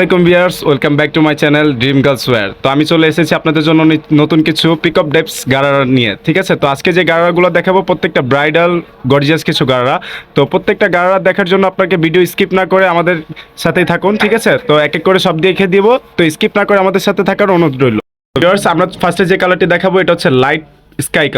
Welcome viewers, welcome back to my channel dream girls wear. তো আমি চলে এসেছি আপনাদের জন্য নতুন কিছু পিকআপ ডেপস গারারা নিয়ে। ঠিক আছে, তো আজকে যে গারারাগুলো দেখাবো প্রত্যেকটা ব্রাইডাল গর্জিয়াস কিছু গারারা। তো প্রত্যেকটা গারারা দেখার জন্য আপনাকে ভিডিও স্কিপ না করে আমাদের সাথেই থাকুন। ঠিক আছে, তো এক এক করে সব দেখে দিব, তো স্কিপ না করে আমাদের সাথে থাকার অনুরোধ রইল। ভিউয়ার্স, আমরা ফার্স্টে যে কালারটি দেখাবো এটা হচ্ছে লাইট স্কাই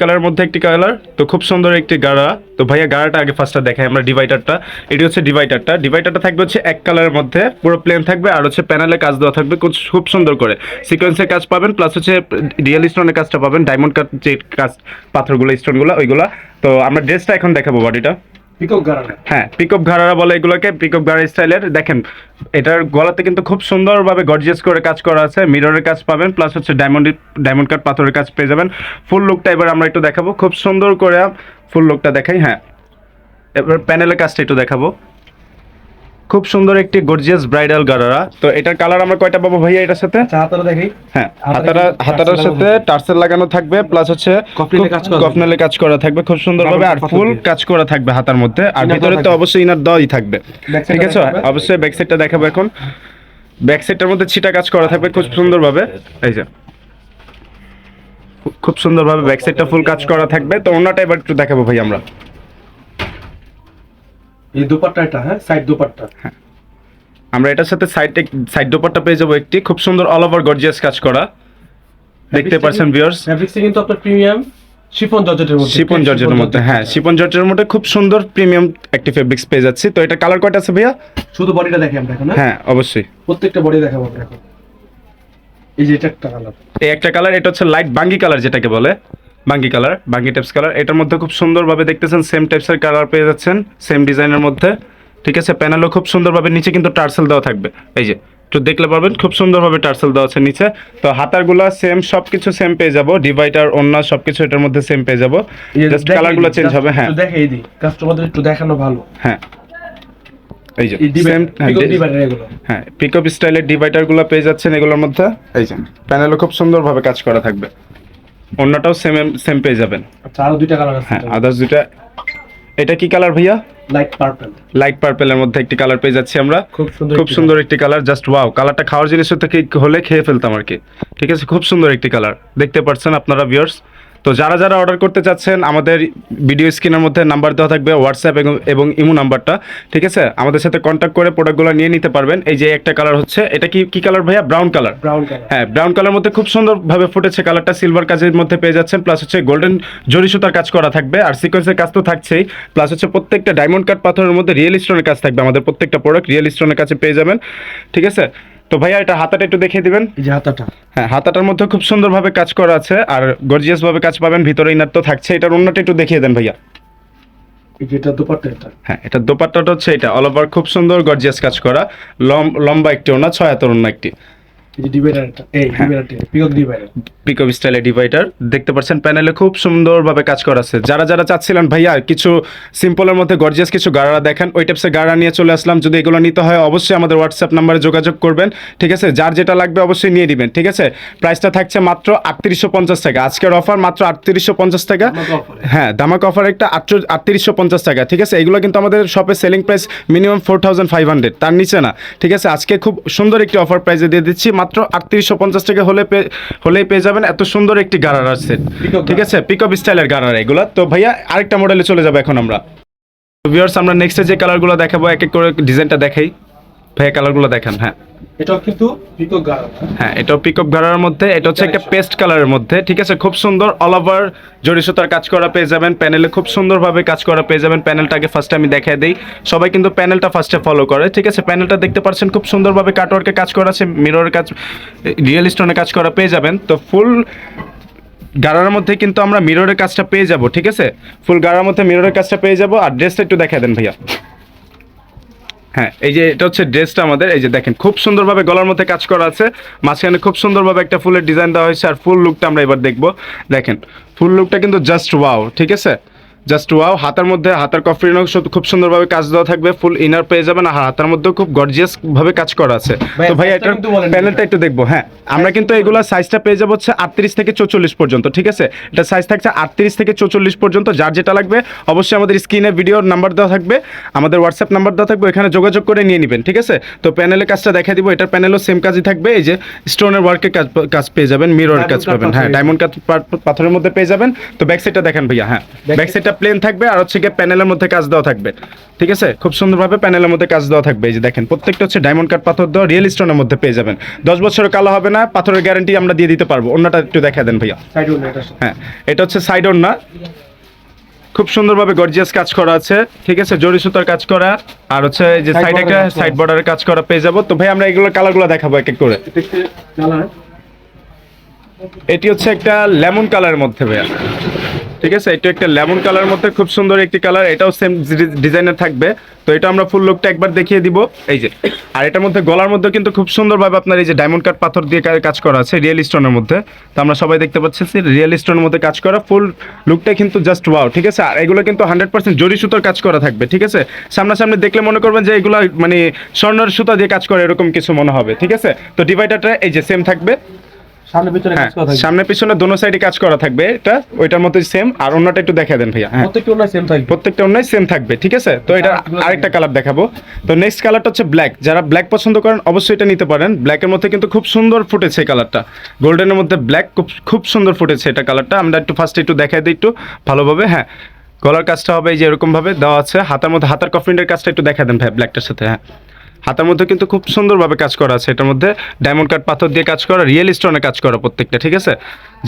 কালারের মধ্যে একটি কালার। তো খুব সুন্দর একটি গাড়া। তো ভাইয়া গাড়াটা আগে ফার্স্টটা দেখাই আমরা ডিভাইডারটা। এটি হচ্ছে ডিভাইডারটা থাকবে হচ্ছে এক কালারের মধ্যে, পুরো প্লেন থাকবে, আর হচ্ছে প্যানেলে কাজ দেওয়া থাকবে খুব সুন্দর করে সিকোয়েন্সের কাজ পাবেন, প্লাস হচ্ছে রিয়েল স্টোনের কাজটা পাবেন, ডায়মন্ড কাট যে কাজ পাথরগুলো স্টোনগুলো ওইগুলা। তো আমরা ড্রেসটা এখন দেখাবো বডিটা। হ্যাঁ, পিকআপ ঘাড়া বলে এগুলোকে, পিকআপ ঘাড়া স্টাইলের। দেখেন এটার গলাতে কিন্তু খুব সুন্দরভাবে গর্জিয়াস করে কাজ করা আছে, মিররের কাজ পাবেন, প্লাস হচ্ছে ডায়মন্ড কাট পাথরের কাজ পেয়ে যাবেন। ফুল লুকটা এবার আমরা একটু দেখাবো, খুব সুন্দর করে ফুল লুকটা দেখাই। হ্যাঁ, এবার প্যানেলের কাজটা একটু দেখাবো। খুব সুন্দর একটি গর্জিয়াস ব্রাইডাল গারারা। তো এটার কালার আমরা কয়টা পাবো ভাইয়া এটার সাথে? হাতাটা দেখি। হ্যাঁ, হাতাটার সাথে টার্সেল লাগানো থাকবে, প্লাস হচ্ছে কফনেলে কাজ করা থাকবে খুব সুন্দরভাবে, আর ফুল কাজ করা থাকবে হাতার মধ্যে, আর ভিতরে তো অবশ্যই ইনার দেওয়াই থাকবে। ঠিক আছে, অবশ্যই ব্যাক সাইডটা দেখাবো এখন। ব্যাক সাইডটার মধ্যে ছিটা কাজ করা থাকবে খুব সুন্দরভাবে। এই যে খুব সুন্দরভাবে ব্যাক সাইডটা ফুল কাজ করা থাকবে। তো অন্যটা এবার একটু দেখাবো ভাই আমরা। এই দুপাট্টা, এটা হ্যাঁ সাইড দুপাট্টা। হ্যাঁ, আমরা এটার সাথে সাইড দোপাট্টা পেয়ে যাবো একটি, খুব সুন্দর অল ওভার গর্জিয়াস কাজ করা, দেখতে পাচ্ছেন ভিউয়ার্স। ফ্যাব্রিক্স কিন্তু আপনার প্রিমিয়াম শিফন জর্জেটের মধ্যে। হ্যাঁ, শিফন জর্জেটের মধ্যে খুব সুন্দর প্রিমিয়াম একটি ফেব্রিক্স পেয়ে যাচ্ছি। তো এটা কালার কয়টা আছে ভাইয়া? শুধু বডিটা দেখি আমরা এখন। হ্যাঁ অবশ্যই, প্রত্যেকটা বডি দেখাবো আমরা এখন। এই যে এটা একটা কালার, এই একটা কালার, এটা হচ্ছে লাইট বাঙ্গি কালার যেটাকে বলে, বাঙ্গি টাইপস কালার। এটার মধ্যে খুব সুন্দরভাবে দেখতেছেন সেম টাইপসের কালার পেয়ে যাচ্ছেন, সেম ডিজাইনের মধ্যে। ঠিক আছে, প্যানেলও খুব সুন্দরভাবে, নিচে কিন্তু টার্সেল দেওয়া থাকবে। এই যে একটু দেখলে পারবেন খুব সুন্দরভাবে টার্সেল দেওয়া আছে নিচে। তো হাতারগুলো সেম, সবকিছু সেম পেয়ে যাবো, ডিভাইডার অন্য সবকিছু এটার মধ্যে সেম পেয়ে যাবো, জাস্ট কালারগুলো চেঞ্জ হবে। হ্যাঁ, দেখাই দিই কাস্টমারদের একটু দেখানো ভালো। হ্যাঁ, এই যে সেম ডিভাইডার এগুলো। হ্যাঁ, পিকআপ স্টাইলের ডিভাইডারগুলো পেয়ে যাচ্ছেন এগুলোর মধ্যে। এই যে প্যানেলও খুব সুন্দরভাবে কাজ করা থাকবে, অন্যটাও সেম পেয়ে যাবেন। আচ্ছা, আরো দুইটা কালার আছে। হ্যাঁ, আদার্স দুইটা। এটা কি কালার ভাইয়া? লাইট পার্পেলের মধ্যে একটি কালার পেয়ে যাচ্ছি আমরা, খুব সুন্দর একটি কালার, জাস্ট ওয়াও। কালারটা খাওয়ার জিনিস থেকে হলে খেয়ে ফেলতাম আর কি। ঠিক আছে, খুব সুন্দর একটি কালার, দেখতে পাচ্ছেন আপনারা ভিউয়ার্স। তো যারা অর্ডার করতে চাচ্ছেন, আমাদের ভিডিও স্ক্রিনের মধ্যে নাম্বার দেওয়া থাকবে, হোয়াটসঅ্যাপ এবং ইমো নাম্বারটা। ঠিক আছে, আমাদের সাথে কন্ট্যাক্ট করে প্রোডাক্টগুলো নিয়ে নিতে পারবেন। এই যে একটা কালার হচ্ছে, এটা কি কালার ভাইয়া? Brown colour. হ্যাঁ, ব্রাউন কালার মধ্যে খুব সুন্দরভাবে ফুটেছে কালারটা, সিলভার কাজের মধ্যে পেয়ে যাচ্ছেন, প্লাস হচ্ছে গোল্ডেন জরি সুতার কাজ করা থাকবে, আর সিকোয়েন্সের কাজ তো থাকছেই, প্লাস হচ্ছে প্রত্যেকটা ডায়মন্ড কাট পাথরের মধ্যে রিয়েল স্টোনের কাজ থাকবে। আমাদের প্রত্যেকটা প্রোডাক্ট রিয়েল স্টোনের কাছে পেয়ে যাবেন। ঠিক আছে, তো ভাইয়া এটা হাতাটা একটু দেখিয়ে দিবেন। এই যে হাতাটা, হ্যাঁ, হাতাটার মধ্যে খুব সুন্দরভাবে কাজ করা আছে, আর গর্জিয়াস ভাবে কাজ পাবেন, ভিতরে ইনার তো থাকছে। এটার অন্যটা একটু দেখিয়ে দেন ভাইয়া। এটা দুপাট্টা। হ্যাঁ, এটা দোপাট্টাটা হচ্ছে এটা অল ওভার খুব সুন্দর গর্জিয়াস কাজ করা, লম্বা একটি ওনা, 6 হাতের ওনা একটি। পিকআপ স্টাইলের ডিভাইডার দেখতে পাচ্ছেন, প্যানেলে খুব সুন্দরভাবে কাজ করা আছে। যারা চাচ্ছিলেন ভাইয়া কিছু সিম্পলের মধ্যে গর্জিয়াস কিছু গাড়া দেখেন, ওই টাইপসের গাড়া নিয়ে চলে আসলাম। যদি এগুলো নিতে হয় অবশ্যই আমাদের হোয়াটসঅ্যাপ নাম্বারে যোগাযোগ করবেন। ঠিক আছে, যার যেটা লাগবে অবশ্যই নিয়ে দিবেন। ঠিক আছে, প্রাইসটা থাকছে মাত্র 3850 টাকা, আজকের অফার মাত্র 3850 টাকা। হ্যাঁ, ধামাকা অফার একটা 3850 টাকা। ঠিক আছে, এগুলো কিন্তু আমাদের শপে সেলিং প্রাইস মিনিমাম 4500, তার নিচে না। ঠিক আছে, আজকে খুব সুন্দর একটি অফার প্রাইসে দিয়ে দিচ্ছি, মাত্র 3850 টাকা হলেই পেয়ে যাবেন এত সুন্দর একটি গারারা সেট। ঠিক আছে, পিকআপ স্টাইলের গারারা এগুলো। তো ভাইয়া আরেকটা মডেলে চলে যাবো এখন আমরা। ভিউয়ার্স, আমরা নেক্সটে যে কালারগুলো দেখাবো, এক এক করে ডিজাইনটা দেখাই। ভাইয়া কালারগুলো দেখান। হ্যাঁ, এটাও কিন্তু পিকক গাড়া। হ্যাঁ, এটাও পিকআপ গাড়ার মধ্যে, এটা হচ্ছে একটা পেস্ট কালারের মধ্যে। ঠিক আছে, খুব সুন্দর অল ওভার জরি সুতার কাজ করা পেয়ে যাবেন, প্যানেলে খুব সুন্দরভাবে কাজ করা পেয়ে যাবেন। প্যানেলটাকে ফার্স্টে আমি দেখাই দিই, সবাই কিন্তু প্যানেলটা ফার্স্টে ফলো করে। ঠিক আছে, প্যানেলটা দেখতে পাচ্ছেন খুব সুন্দরভাবে কাটওয়ার্কে কাজ করা আছে, মিররের কাজ, রিয়েল স্টোনে কাজ করা পেয়ে যাবেন। তো ফুল গাড়ার মধ্যে কিন্তু আমরা মিররের কাজটা পেয়ে যাব। ঠিক আছে, ফুল গাড়ার মধ্যে মিররের কাজটা পেয়ে যাব। আর ড্রেসটা একটু দেখাই দেন ভাইয়া। হ্যাঁ, এই যে এটা হচ্ছে ড্রেসটা আমাদের। এই যে দেখেন খুব সুন্দরভাবে গলার মধ্যে কাজ করা আছে, মাঝখানে খুব সুন্দরভাবে একটা ফুলের ডিজাইন দেওয়া হয়েছে। আর ফুল লুকটা আমরা এবার দেখবো। দেখেন ফুল লুকটা কিন্তু জাস্ট ওয়াও। ঠিক আছে, জাস্ট ওয়াও। হাতার মধ্যে হাতার কফরিনও খুব সুন্দরভাবে কাজ দেওয়া থাকবে, ফুল ইনার পেয়ে যাবেন, আর হাতার মধ্যেও খুব গর্জিয়াস ভাবে কাজ করা আছে। তো ভাই এটার প্যানেলটা একটু দেখবো। হ্যাঁ, আমরা কিন্তু এগুলা সাইজটা পেয়ে যাবো হচ্ছে 38 থেকে 44 পর্যন্ত, ঠিক আছে? এটা সাইজ থাকছে 38 থেকে 44 পর্যন্ত। যার যেটা লাগবে অবশ্যই আমাদের স্ক্রিনে ভিডিওর নাম্বার দেওয়া থাকবে, আমাদের হোয়াটসঅ্যাপ নাম্বার দেওয়া থাকবে, এখানে যোগাযোগ করে নিয়ে নেবেন, ঠিক আছে? তো প্যানেলের কাজটা দেখাই দিব। এটার প্যানেলও সেম কাজই থাকবে, এই যে স্টোনের ওয়ার্কের কাজ পেয়ে যাবেন, মিরর কাজ পাবেন। হ্যাঁ, ডায়মন্ড কাট পাথরের মধ্যে পেয়ে যাবেন। তো ব্যাক সাইডটা দেখেন ভাইয়া। হ্যাঁ, ব্যাক সাইডটা প্লেন থাকবে, আর হচ্ছে গিয়ে প্যানেলের মধ্যে কাজ দেওয়া থাকবে, ঠিক আছে? খুব সুন্দরভাবে প্যানেলের মধ্যে কাজ দেওয়া থাকবে। এই যে দেখেন, প্রত্যেকটা হচ্ছে ডায়মন্ড কাট পাথর দেওয়া, রিয়েল স্টোনের মধ্যে পেয়ে যাবেন। 10 বছরের কালো হবে না, পাথরের গ্যারান্টি আমরা দিয়ে দিতে পারবো। অন্যটা একটু দেখা দেন ভাইয়া। হ্যাঁ, এটা হচ্ছে সাইড ওড়না, খুব সুন্দরভাবে গর্জিয়াস কাজ করা আছে, ঠিক আছে? জরি সুতার কাজ করা, আর হচ্ছে এই যে সাইড একটা সাইড বর্ডারের কাজ করা পেয়ে যাবো। তো ভাই আমরা এগুলো কালারগুলো দেখাবো এক এক করে। এটি হচ্ছে একটা লেমন কালারের মধ্যে ভাইয়া, ঠিক আছে? এটা একটা লেমন কালারের মধ্যে খুব সুন্দর একটি কালার, এটাও সেম ডিজাইনের থাকবে। তো এটা আমরা ফুল লুকটা একবার দেখিয়ে দিব, এই যে। আর এটার মধ্যে গলার মধ্যে কিন্তু খুব সুন্দরভাবে আপনার এই যে ডায়মন্ড কাট পাথর দিয়ে কাজ করা আছে রিয়েল স্টোনের মধ্যে। তো আমরা সবাই দেখতে পাচ্ছি রিয়েল স্টোনের মধ্যে কাজ করা, ফুল লুকটা কিন্তু জাস্ট ওয়াও, ঠিক আছে? আর এগুলো কিন্তু 100% জরি সুতোর কাজ করা থাকবে, ঠিক আছে? সামনাসামনি দেখলে মনে করবেন যে এগুলো মানে স্বর্ণের সুতা দিয়ে কাজ করে, এরকম কিছু মনে হবে, ঠিক আছে? তো ডিভাইডারটা এই যে সেম থাকবে, সামনে পিছনে দোনো সাইডে কাজ করা থাকবে, এটা ওইটার মধ্যে সেম। আর অন্যটা একটু দেখা দেন ভাইয়া। হ্যাঁ, প্রত্যেকটা অন্যায় সেম থাকবে, ঠিক আছে? তো এটা আরেকটা কালার দেখাবো। তো নেক্সট কালারটা হচ্ছে ব্ল্যাক। যারা ব্ল্যাক পছন্দ করেন অবশ্যই এটা নিতে পারেন। ব্ল্যাকের মধ্যে কিন্তু খুব সুন্দর ফুটেছে এই কালারটা, গোল্ডেনের মধ্যে ব্ল্যাক খুব সুন্দর ফুটেছে এটা কালারটা। আমরা একটু ফার্স্টে একটু দেখাই দিই একটু ভালোভাবে। হ্যাঁ, গলার কাজটা হবে এই যে এরকম ভাবে দেওয়া আছে। হাতার মধ্যে হাতার কফরিনের কাজটা একটু দেখা দেন ভাই ব্ল্যাকটার সাথে। হ্যাঁ, হাতার মধ্যে কিন্তু খুব সুন্দরভাবে কাজ করা আছে, এটার মধ্যে ডায়মন্ড কাট পাথর দিয়ে কাজ করা, রিয়েল স্টোনে কাজ করা প্রত্যেকটা, ঠিক আছে?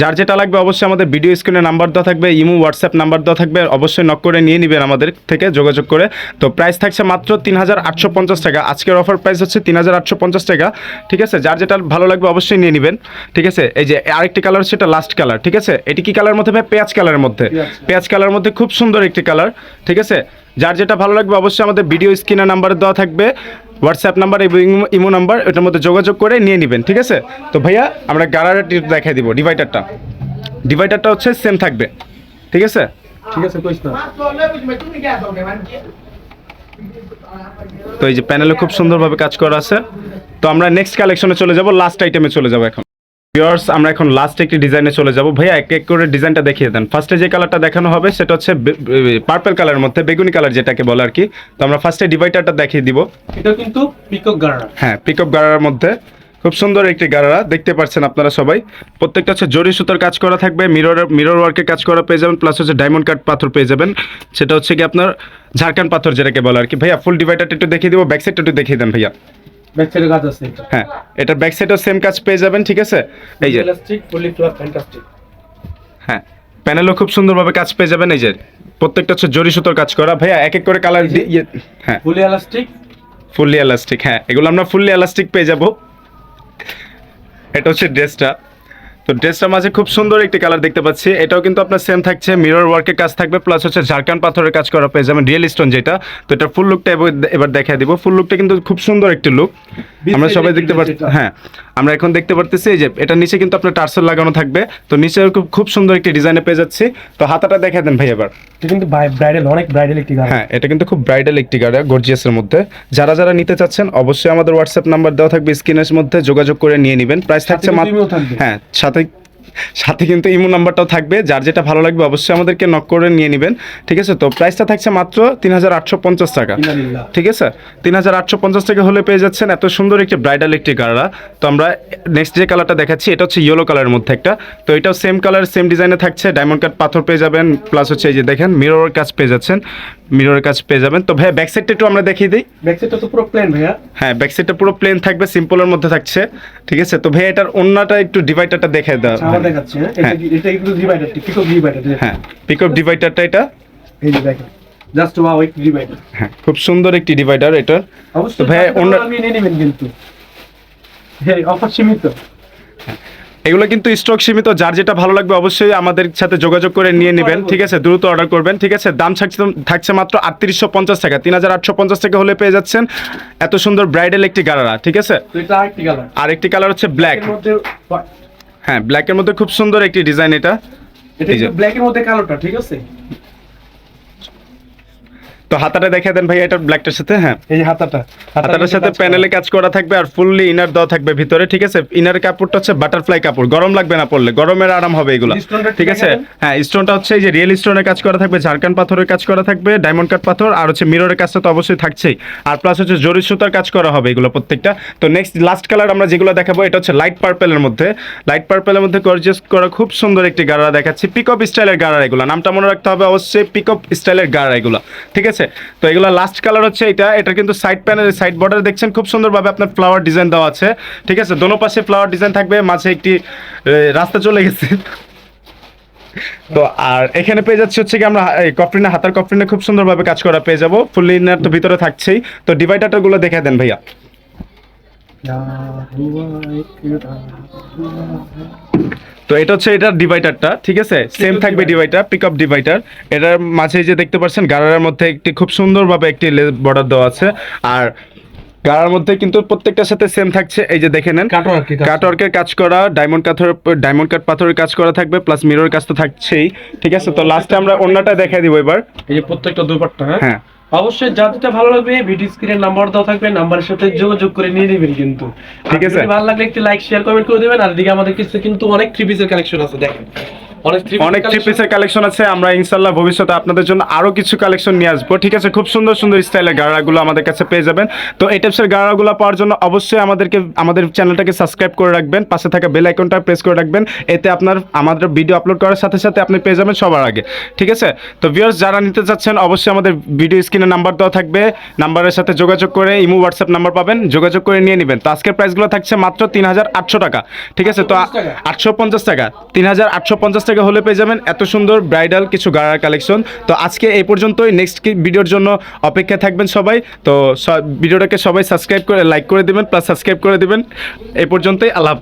যার যেটা লাগবে অবশ্যই আমাদের ভিডিও স্ক্রিনে নাম্বার দেওয়া থাকবে, ইমো হোয়াটসঅ্যাপ নাম্বার দেওয়া থাকবে, অবশ্যই নক করে নিয়ে নেবেন আমাদের থেকে যোগাযোগ করে। তো প্রাইস থাকছে মাত্র 3850 টাকা। আজকের অফার প্রাইস হচ্ছে 3850 টাকা, ঠিক আছে? যার যেটা ভালো লাগবে অবশ্যই নিয়ে নেবেন, ঠিক আছে? এই যে আরেকটি কালার হচ্ছে এটা লাস্ট কালার, ঠিক আছে? এটি কি কালার মধ্যে ভাই? পেঁয়াজ কালারের মধ্যে, পেঁয়াজ কালারের মধ্যে খুব সুন্দর একটি কালার, ঠিক আছে? যার যেটা ভালো লাগবে অবশ্যই আমাদের ভিডিও স্ক্রিনে নাম্বার দেওয়া থাকবে, হোয়াটসঅ্যাপ নাম্বার এবং ইমো নাম্বার, এটার মধ্যে যোগাযোগ করে নিয়ে নেবেন, ঠিক আছে? তো ভাইয়া আমরা গারারটি দেখাই দিব। ডিভাইডারটা হচ্ছে সেম থাকবে, ঠিক আছে? তো এই যে প্যানেলে খুব সুন্দরভাবে কাজ করা আছে। তো আমরা নেক্সট কালেকশনে চলে যাব, লাস্ট আইটেমে চলে যাব এখন। ভিউয়ার্স, আমরা এখন লাস্ট একটি ডিজাইনে চলে যাব। ভাইয়া এক এক করে ডিজাইনটা দেখিয়ে দেন। ফার্স্টে যে কালারটা দেখানো হবে সেটা হচ্ছে পার্পল কালারের মধ্যে, বেগুনি কালার যেটাকে বলে আর কি। তো আমরা ফার্স্টে ডিভাইডারটা দেখিয়ে দিব। এটা কিন্তু পিকক গারারা। হ্যাঁ, পিকআপ গারার মধ্যে খুব সুন্দর একটি গারারা দেখতে পাচ্ছেন আপনারা সবাই। প্রত্যেকটা হচ্ছে জরি সুতার কাজ করা থাকবে, মিরর ওয়ার্কের কাজ করা পেয়ে যাবেন, প্লাস হচ্ছে ডায়মন্ড কাট পাথর পেয়ে যাবেন। সেটা হচ্ছে কি আপনার ঝাড়খান্ড পাথর যেটাকে বলে আর কি। ভাইয়া ফুল ডিভাইডারটা একটু দেখিয়ে দিব, ব্যাক সাইডটা একটু দেখিয়ে দেন ভাইয়া। ব্যাক সাইডে কাজ আছে এটা। হ্যাঁ, এটার ব্যাক সাইডেও সেম কাজ পেয়ে যাবেন, ঠিক আছে? এই যে ইলাস্টিক ফুলি ফ্লাপ ফ্যান্টাস্টিক। হ্যাঁ, প্যানেলও খুব সুন্দরভাবে কাজ পেয়ে যাবেন। এই যে প্রত্যেকটা হচ্ছে জরি সুতোর কাজ করা। ভাইয়া এক এক করে কালার হ্যাঁ, ফুলি ইলাস্টিক, ফুললি এলাস্টিক। হ্যাঁ, এগুলো আমরা ফুললি এলাস্টিক পেয়ে যাব। এটা হচ্ছে ড্রেসটা। তো ড্রেসটার মাঝে খুব সুন্দর একটি কালার দেখতে পাচ্ছি, এটাও কিন্তু আপনার সেম থাকছে, মিরর ওয়ার্কের কাজ থাকবে, প্লাস হচ্ছে ঝাড়খান্ড পাথরের কাজ করা পেয়ে যাবেন, রিয়েল স্টোন যেটা। তো এটা ফুল লুকটা এবার দেখাই দিব। ফুল লুকটা কিন্তু খুব সুন্দর একটি লুক, আমরা সবাই দেখতে পাচ্ছি। হ্যাঁ, আমরা এখন দেখতে পারতেছি এই যে এটার নিচে কিন্তু আপনার টার্সেল লাগানো থাকবে। তো নিচে খুব সুন্দর একটি ডিজাইনে পেয়ে যাচ্ছি। তো হাতাটা দেখাই দেন ভাই এবার। এটা কিন্তু ব্রাইডাল, অনেক ব্রাইডাল একটি গাড়ি। হ্যাঁ, এটা কিন্তু খুব ব্রাইডাল একটি গাড়ি, গর্জিয়াসের মধ্যে। যারা যারা নিতে চাচ্ছেন অবশ্যই আমাদের হোয়াটসঅ্যাপ নাম্বার দেওয়া থাকবে স্ক্রিনের মধ্যে, যোগাযোগ করে নিয়ে নেবেন। প্রাইস থাকছে মাত্র, হ্যাঁ সাথে কিন্তু ইমো নাম্বারটাও থাকবে। যার যেটা ভালো লাগবে অবশ্যই আমাদেরকে নক করে নিয়ে নেবেন, ঠিক আছে? তো প্রাইসটা থাকছে মাত্র 3850 টাকা, ঠিক আছে? 3850 টাকা হলে পেয়ে যাচ্ছেন এত সুন্দর একটি ব্রাইডাল একটি গাড়া। তো আমরা নেক্সট যে কালারটা দেখাচ্ছি এটা হচ্ছে ইয়েলো কালারের মধ্যে একটা। তো এটাও সেম কালার সেম ডিজাইনে থাকছে, ডায়মন্ড কাট পাথর পেয়ে যাবেন, প্লাস হচ্ছে এই যে দেখেন মিররের কাজ পেয়ে যাচ্ছেন, মিররের কাজ পেয়ে যাবেন। তো ভাইয়া ব্যাক সাইডটা একটু আমরা দেখিয়ে দিই। ব্যাক সাইডটা তো পুরো প্লেন ভাইয়া। হ্যাঁ, ব্যাক সাইডটা পুরো প্লেন থাকবে, সিম্পলের মধ্যে থাকছে, ঠিক আছে? তো ভাইয়া এটার ওন্নাটা একটু ডিভাইডারটা দেখাই দাও। দেখাচ্ছি। এটা কিন্তু ডিভাইডার, পিকক ডিভাইডার। হ্যাঁ, পিকআপ ডিভাইডারটা এটা, এই যে দেখেন, জাস্ট ওয়াও একটি ডিভাইডার। হ্যাঁ, খুব সুন্দর একটি ডিভাইডার এটা। অবশ্যই ভাই আপনি নিয়ে নেবেন কিন্তু। হ্যাঁ, অফার সীমিত। এগুলো কিন্তু স্টক সীমিত, যার যেটা ভালো লাগবে অবশ্যই আমাদের সাথে যোগাযোগ করে নিয়ে নেবেন, ঠিক আছে? দ্রুত অর্ডার করবেন, ঠিক আছে? দাম থাকছে মাত্র 3850 টাকা। 3850 টাকা হলে পেয়ে যাচ্ছেন এত সুন্দর ব্রাইডাল একটি গারারা, ঠিক আছে? তো এটা আরেকটি কালার। আরেকটি কালার হচ্ছে ব্ল্যাক। এর মধ্যে হ্যাঁ, ব্ল্যাকের মধ্যে খুব সুন্দর একটি ডিজাইন এটা। এটা ব্ল্যাকের মধ্যে কালোটা, ঠিক আছে? তো হাতাটা দেখিয়ে দেন ভাই এটা ব্ল্যাকটার সাথে। হ্যাঁ, এই যে হাতাটা হাতাটার সাথে প্যানেলে কাজ করা থাকবে আর ফুললি ইনার দেওয়া থাকবে ভিতরে, ঠিক আছে। ইনার কাপড়টা হচ্ছে বাটারফ্লাই কাপড়, গরম লাগবে না পরলে, গরমের আরাম হবে এগুলো, স্টোনটা ঠিক আছে। হ্যাঁ, স্টোনটা হচ্ছে এই যে রিয়েল স্টোনের কাজ করা থাকবে, ঝাড়খান পাথরের কাজ করা থাকবে, ডায়মন্ড কাট পাথর, আর হচ্ছে মিররের কাজটা তো অবশ্যই থাকছেই, আর প্লাস হচ্ছে জরি সুতার কাজ করা হবে এগুলো প্রত্যেকটা। তো নেক্সট লাস্ট কালার আমরা যেগুলো দেখাবো এটা হচ্ছে লাইট পার্পেলের মধ্যে, লাইট পার্পেলের মধ্যে গর্জিয়াস করা খুব সুন্দর একটি গাড়া দেখাচ্ছি, পিকঅপ স্টাইলের গাড়া এগুলো, নামটা মনে রাখতে হবে অবশ্যই, পিকঅপ স্টাইলের গাড়া এগুলো, ঠিক আছে। তো এগুলো লাস্ট কালার হচ্ছে এটা কিন্তু সাইড প্যানেল সাইড বর্ডার দেখছেন খুব সুন্দরভাবে আপনার ফ্লাওয়ার ডিজাইন দেওয়া আছে, ঠিক আছে। দোনো পাশে ফ্লাওয়ার ডিজাইন থাকবে, মাঝে একটি রাস্তা চলে গেছে। তো আর এখানে পেয়ে যাচ্ছে হচ্ছে কি আমরা এই কফরিনে, হাতার কফরিনে খুব সুন্দরভাবে কাজ করা পেয়ে যাবো, ফুল ইনার তো ভিতরে থাকছেই। তো ডিভাইডারটা গুলো দেখে দেন ভাইয়া। তো এটা হচ্ছে এটার ডিভাইডারটা, ঠিক আছে, সেম থাকবে ডিভাইডার, পিকআপ ডিভাইডার। এটার মাঝে যে দেখতে পাচ্ছেন গাড়ার মধ্যে একটি খুব সুন্দরভাবে একটি বর্ডার দেওয়া আছে, আর গাড়ার মধ্যে কিন্তু প্রত্যেকটার সাথে সেম থাকছে, এই যে দেখে নেন কাটওয়ার্কের কাজ করা, ডায়মন্ড কাট পাথরের কাজ করা থাকবে, প্লাস মিরর কাজ তো থাকছেই, ঠিক আছে। তো লাস্টে আমরা অন্যটা দেখাই দিব এবার। এই যে প্রত্যেকটা দুপাট্টা, হ্যাঁ, অবশ্যই যা যেটা ভালো লাগবে ভিডিও স্ক্রিনের নাম্বার দেওয়া থাকবে, নাম্বারের সাথে যোগাযোগ করে নিয়ে নেবেন কিন্তু, ঠিক আছে। ভালো লাগলে একটু লাইক শেয়ার কমেন্ট করে দেবেন। আর এদিকে আমাদের কিছু কিন্তু অনেক থ্রি পিসের কালেকশন আছে, দেখেন অনেক থ্রি পিসের কালেকশন আছে। আমরা ইনশাল্লাহ ভবিষ্যতে আপনাদের জন্য আরো কিছু কালেকশন নিয়ে আসবো, ঠিক আছে। খুব সুন্দর সুন্দর স্টাইলের গাড়াগুলো আমাদের কাছে পেয়ে যাবেন। তো এই টাইপসের গাড়াগুলো পাওয়ার জন্য অবশ্যই আমাদের চ্যানেলটাকে সাবস্ক্রাইব করে রাখবেন, পাশে থাকা বেল আইকনটা প্রেস করে রাখবেন, এতে আমাদের ভিডিও আপলোড করার সাথে সাথে আপনি পেয়ে যাবেন সবার আগে, ঠিক আছে। তো ভিউয়ার্স যারা নিতে চাচ্ছেন অবশ্যই আমাদের ভিডিও স্ক্রিনে নাম্বার দেওয়া থাকবে, নাম্বারের সাথে যোগাযোগ করে ইমো হোয়াটসঅ্যাপ নাম্বার পাবেন, যোগাযোগ করে নিয়ে নেবেন। তো আজকের প্রাইসগুলো থাকছে মাত্র 3800 টাকা, ঠিক আছে। তো 850 টাকা, 3850 টাকা হলে পেয়ে যাবেন এত সুন্দর ব্রাইডাল কিছু গাড়ার কালেকশন। তো আজকে এই পর্যন্তই, নেক্সট ভিডিওর জন্য অপেক্ষা থাকবেন সবাই। তো ভিডিওটাকে সবাই সাবস্ক্রাইব করে লাইক করে দিবেন, প্লাস সাবস্ক্রাইব করে দিবেন। এই পর্যন্তই, আল্লাহ হাফেজ।